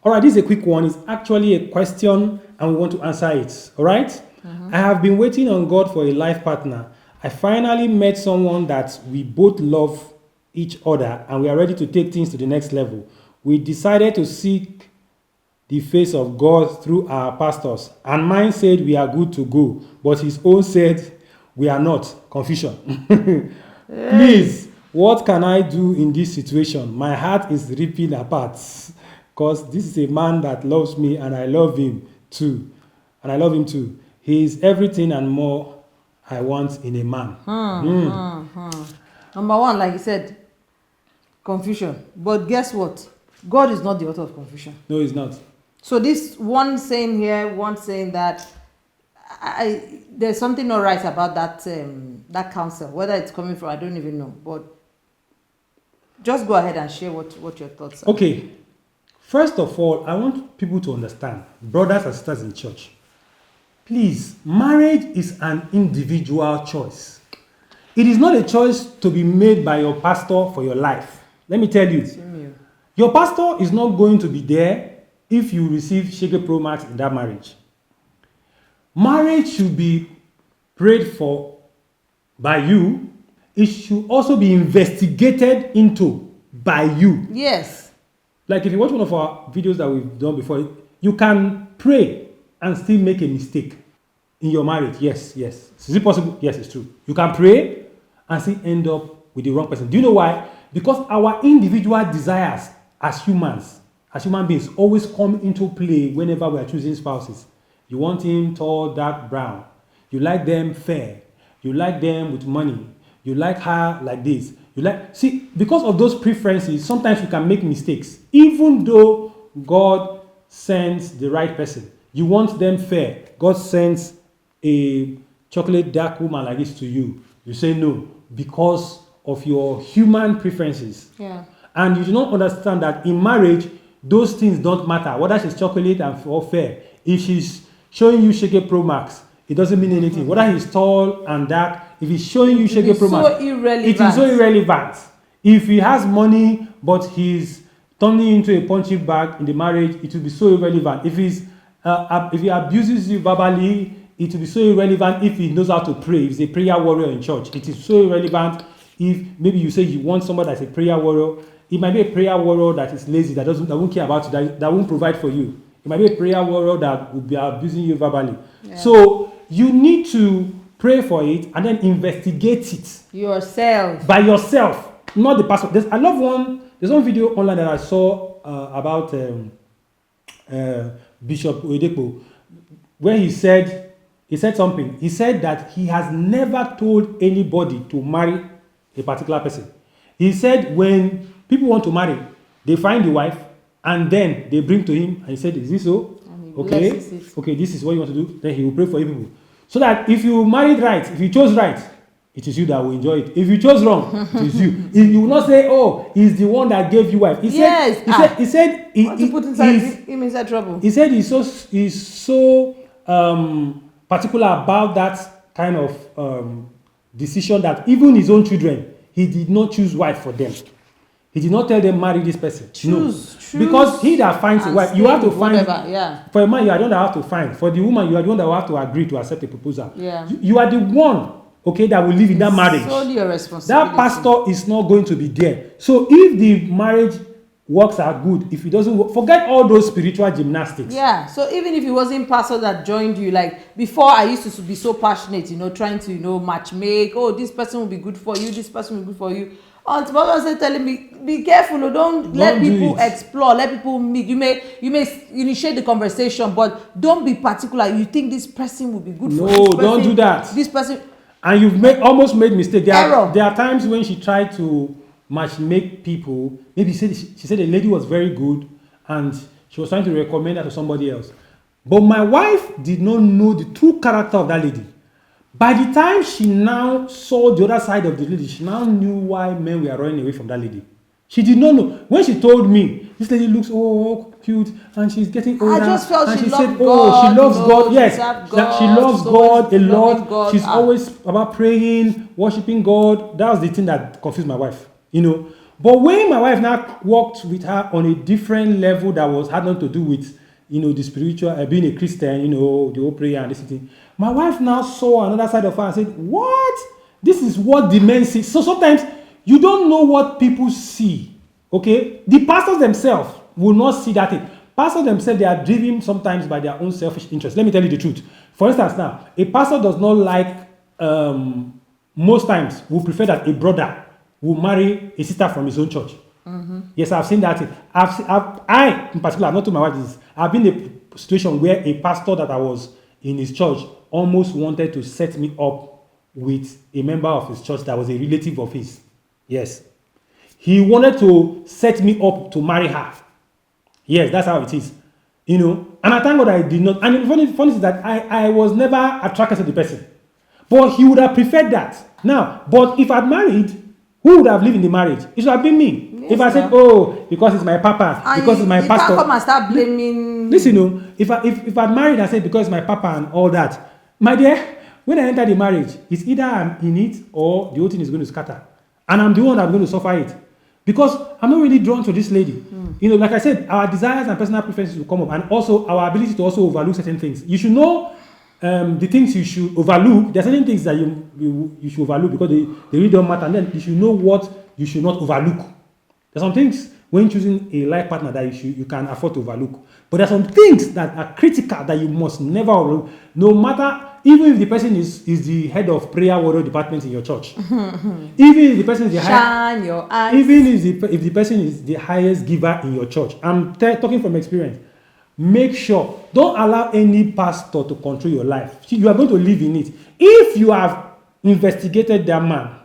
All right, this is a quick one. It's actually a question and we want to answer it. All right? I have been waiting on God for a life partner. I finally met someone that we both love each other and we are ready to take things to the next level. We decided to seek the face of God through our pastors, and mine said we are good to go, but his own said we are not. Confusion. Please, what can I do in this situation? My heart is ripping apart because this is a man that loves me and I love him too. And I love him too. He is everything and more I want in a man. Number one, like you said, confusion. But guess what? God is not the author of confusion. No, he's not. So this one saying here, one saying that, there's something not right about that counsel. Whether it's coming from, I don't even know. But just go ahead and share what your thoughts are. Okay. First of all, I want people to understand, brothers and sisters in church, please, marriage is an individual choice. It is not a choice to be made by your pastor for your life. Let me tell you, your pastor is not going to be there if you receive Shege Pro Max in that marriage. Marriage should be prayed for by you. It should also be investigated into by you. Yes. Like if you watch one of our videos that we've done before, you can pray and still make a mistake in your marriage. Yes. Is it possible? Yes, it's true. You can pray and still end up with the wrong person. Do you know why? Because our individual desires as humans, as human beings, always come into play whenever we are choosing spouses. You want him tall, dark, brown. You like them fair. You like them with money. You like her like this. See, because of those preferences, sometimes you can make mistakes. Even though God sends the right person. You want them fair. God sends a chocolate dark woman like this to you. You say no because of your human preferences. Yeah. And you do not understand that in marriage, those things don't matter. Whether she's chocolate or fair. If she's showing you Shege Pro Max, it doesn't mean anything. Whether he's tall and dark, if he's showing you Shege Pro Max, it is so irrelevant. If he has money, but he's turning into a punching bag in the marriage, it will be so irrelevant. If he abuses you verbally, it will be so irrelevant. If he knows how to pray, if he's a prayer warrior in church, it is so irrelevant. If maybe you say you want somebody that's a prayer warrior, it might be a prayer warrior that is lazy, that won't care about you, that won't provide for you. It might be a prayer warrior that will be abusing you verbally. Yeah. So you need to pray for it and then investigate it yourself. By yourself, not the pastor. There's one video online that I saw about Bishop Oyedepo, where he said something. He said that he has never told anybody to marry a particular person. He said when people want to marry, they find the wife and then they bring to him and he said, is this so? Okay, this is what you want to do. Then he will pray for you people. So that if you married right, if you chose right, it is you that will enjoy it. If you chose wrong, it is you. If you will not say, oh, he's the one that gave you wife. He said he put him inside trouble. He said he's so particular about that kind of decision that even his own children, he did not choose wife for them. He did not tell them marry this person. Choose. Because he that finds a wife, you have to find. For a man, you are the one that have to find. For the woman, you are the one that will have to agree to accept a proposal. Yeah. You are the one, that will live in that marriage. Solely your responsibility. That pastor is not going to be there. So if the marriage works are good, if it doesn't work, forget all those spiritual gymnastics. Yeah. So even if it wasn't pastor that joined you, like before, I used to be so passionate, trying to match make. Oh, this person will be good for you. This person will be good for you. Aunt Mother said, telling me, be careful. Don't let people explore. Let people meet. You may initiate the conversation, but don't be particular. You think this person will be good for you. No, don't do that. This person. And you've almost made mistake. There are times when she tried to match make people. Maybe she said the lady was very good and she was trying to recommend her to somebody else. But my wife did not know the true character of that lady. By the time she now saw the other side of the lady, she now knew why men were running away from that lady. She did not know. When she told me, this lady looks cute and she's getting older. I just felt and she said, God, she loves God. Yes, God, she loves God a lot. God. She's always about praying, worshiping God. That was the thing that confused my wife. But when my wife now worked with her on a different level that had nothing to do with, the spiritual, being a Christian, the whole prayer and this thing, my wife now saw another side of her and said, what? This is what the men see. So sometimes you don't know what people see. Okay? The pastors themselves will not see that thing. Pastors themselves, they are driven sometimes by their own selfish interest. Let me tell you the truth. For instance, now, a pastor does not like, most times, will prefer that a brother will marry a sister from his own church. Mm-hmm. Yes, I've seen that. I, in particular, not to my wife, I've been in a situation where a pastor that I was in his church almost wanted to set me up with a member of his church that was a relative of his. Yes. He wanted to set me up to marry her. Yes, that's how it is. And I thank God I did not. And the funny is that I was never attracted to the person. But he would have preferred that. Now, but if I'd married, who would have lived in the marriage? It should have been me. Yes, if I said, because it's my papa, and because it's my pastor. You can't come and start blaming. Listen, if I'd married and said because it's my papa and all that, my dear, when I enter the marriage, it's either I'm in it or the whole thing is going to scatter. And I'm the one that's going to suffer it. Because I'm not really drawn to this lady. Like I said, our desires and personal preferences will come up, and also our ability to also overlook certain things. You should know the things you should overlook. There are certain things that you should overlook because they really don't matter. And then you should know what you should not overlook. There are some things when choosing a life partner that you can afford to overlook. But there are some things that are critical that you must never overlook, no matter. Even if the person is the head of prayer warrior department in your church, even if the person is the shine your eyes. Even if the person is the highest giver in your church, I'm talking from experience. Make sure, don't allow any pastor to control your life. You are going to live in it. If you have investigated that man,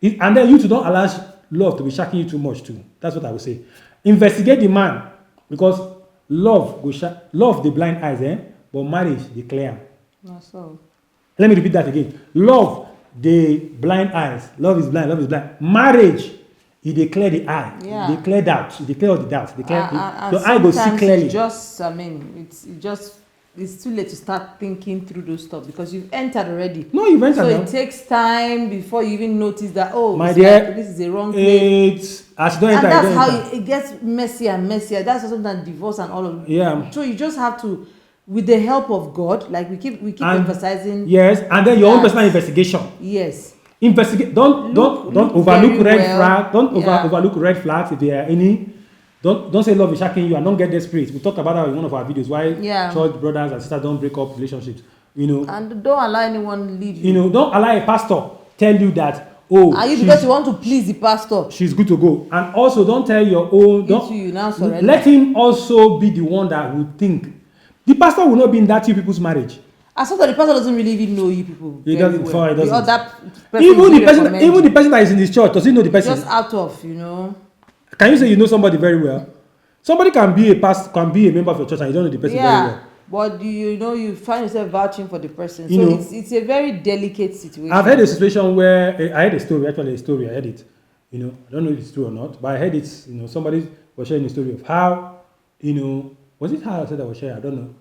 and then you too don't allow love to be shaking you too much too. That's what I would say. Investigate the man, because love the blind eyes, but marriage the clear. So. Let me repeat that again. Love the blind eyes. Love is blind. Love is blind. Marriage, it declare the eye. Yeah. It declare doubt. It declare all the doubts. The eye goes see clearly. It's too late to start thinking through those stuff because you've entered already. No, you've entered. So now. It takes time before you even notice that my dear, this is the wrong place. As you don't enter, and that's how it gets messier and messier. That's something that divorce and all of it. Yeah. So you just have to, with the help of God, like we keep emphasizing. Yes, and then your own personal investigation. Yes. Investigate. Don't overlook red flags. Overlook red flags if there are any. Don't say love is shocking you and don't get desperate. We talked about that in one of our videos. Why church brothers and sisters don't break up relationships. And don't allow anyone lead you. Don't allow a pastor tell you that. Are you because you want to please the pastor? She's good to go. And also don't tell your own. You now surrender. Let him also be the one that will think. The pastor will not be in that two people's marriage. I saw that the pastor doesn't really even know you people. He doesn't. Well. He doesn't. Even the person that is in his church, does he know the person? Just out of, Can you say you know somebody very well? Somebody can be a pastor, can be a member of your church, and you don't know the person very well. But you find yourself vouching for the person. So it's a very delicate situation. I've heard a situation where I heard a story. I heard it. I don't know if it's true or not, but I heard it. Somebody was sharing a story of how, was it how I said I was sharing? I don't know.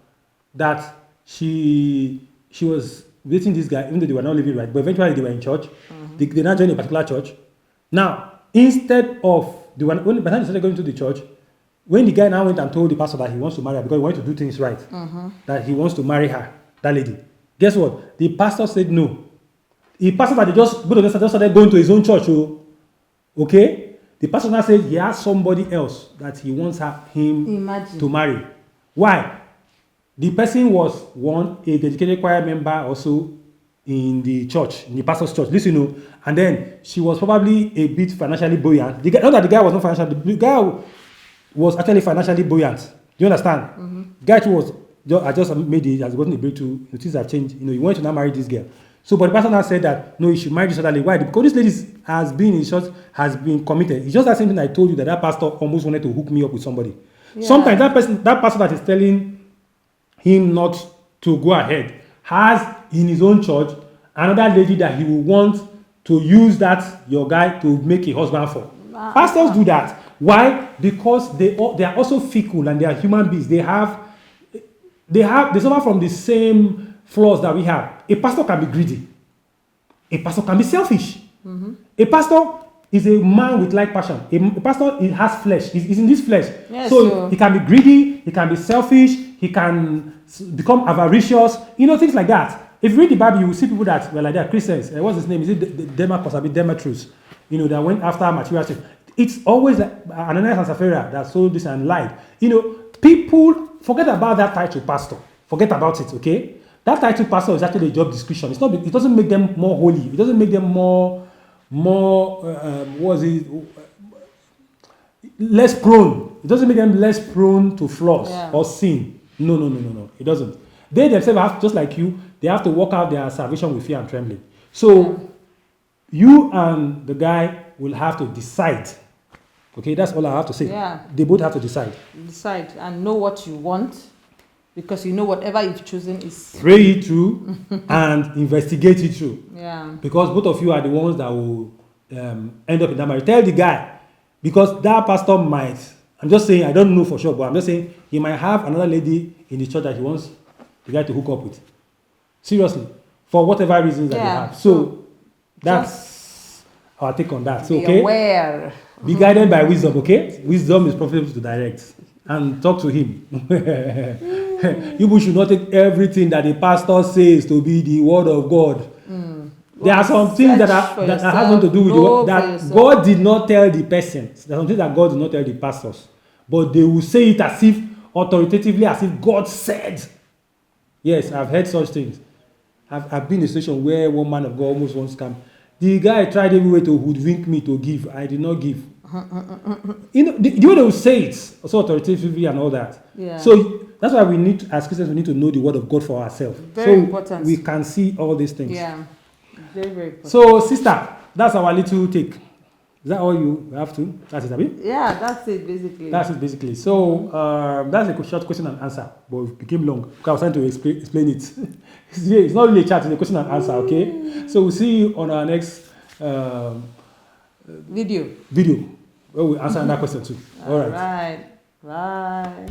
That she was dating this guy, even though they were not living right, but eventually they were in church. Mm-hmm. They now joined a particular church. Now, instead of by the time they started going to the church, when the guy now went and told the pastor that he wants to marry her because he wanted to do things right, that he wants to marry her, that lady, guess what? The pastor said no. The pastor that just started going to his own church. Okay? The pastor now said he has somebody else that he wants him to marry. Why? The person was a dedicated choir member also in the church, in the pastor's church. Listen, and then she was probably a bit financially buoyant. Not that the guy was not financially, the guy was actually financially buoyant. Do you understand? Mm-hmm. The guy I just made it as it wasn't a breakthrough. Things have changed. He wanted to now marry this girl. So, but the pastor now said that no, he should marry this other lady. Why? Because this lady has been in church, has been committed. It's just that same thing I told you that pastor almost wanted to hook me up with somebody. Yeah. Sometimes that pastor that is telling him not to go ahead has in his own church another lady that he will want to use that your guy to make a husband for. Pastors do that. Why? Because they are also fickle and they are human beings. They suffer from the same flaws that we have. A pastor can be greedy. A pastor can be selfish. Mm-hmm. A pastor is a man with like passion. A pastor, he has flesh. He's in this flesh. Yes, So he can be greedy, he can be selfish, he can become avaricious, things like that. If you read the Bible, you will see people that were like that, Christians. What's his name? Is it Demarcus or Demetrius? That went after material things. It's always Ananias and Sapphira that sold this and lied. People forget about that title, pastor. Forget about it, okay? That title, pastor, is actually a job description. It's not. It doesn't make them more holy. It doesn't make them more. Less prone. It doesn't make them less prone to flaws or sin. No. It doesn't. They themselves have, just like you, they have to work out their salvation with fear and trembling. So you and the guy will have to decide. Okay, that's all I have to say. Yeah. They both have to decide. Decide and know what you want, because whatever you've chosen is. Pray it through and investigate it through. Yeah. Because both of you are the ones that will end up in that marriage. Tell the guy, because that pastor might. I'm just saying, I don't know for sure, but I'm just saying he might have another lady in the church that he wants the guy to hook up with. Seriously, for whatever reasons that they have. So that's our take on that. So be aware. Be guided by wisdom, okay? Wisdom is profitable to direct. And talk to him. You should not take everything that the pastor says to be the word of God. There are some things that have nothing to do with the word that God did not tell the person. There are some things that God did not tell the pastors. But they will say it as if authoritatively, as if God said. Yes, I've heard such things. I've been in a situation where one man of God almost wants to come. The guy tried every way to hoodwink me to give. I did not give. The way they will say it, also authoritatively and all that. Yeah. So that's why we need, as Christians, we need to know the word of God for ourselves. Very important. We can see all these things. Yeah. Very, very important. So, sister, that's our little take. Is that all you have to? That's it, Abi? Yeah, that's it basically. That's it basically. So that's a short question and answer, but it became long because I was trying to explain it. It's not really a chat; it's a question and answer. Okay. So we'll see you on our next video where we answer that question too. All right. Bye.